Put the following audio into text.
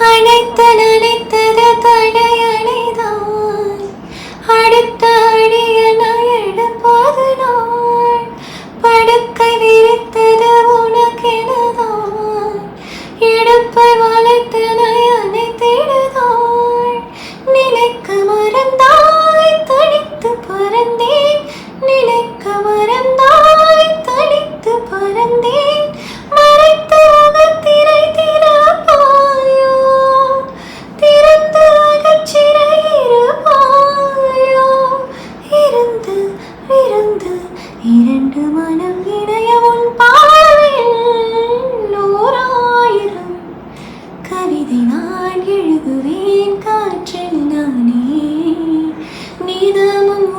அனைத்து நினைத்தது தடையணைதான் அடுத்த அடியன எடுப்பது நான் படுக்கை விரித்தது உனக்கெனதான் இடுப்பை வளைத்தனை அணைத்திடுதான் நினைக்க மறந்தாய் தனித்து பறந்தேன் நினைக்க மறந்தாய் தனித்து பறந்தேன் மறைத்த முகத்திரை திறப்பாயோ திறந்து அகச்சிறை இருப்பாயோ இருந்து விருந்து இரண்டு மனம் இணைய உன் பார்வையில் ஓராயிரம் கவிதை நான் எழுதுவேன் காற்றில் நானே நீதமும்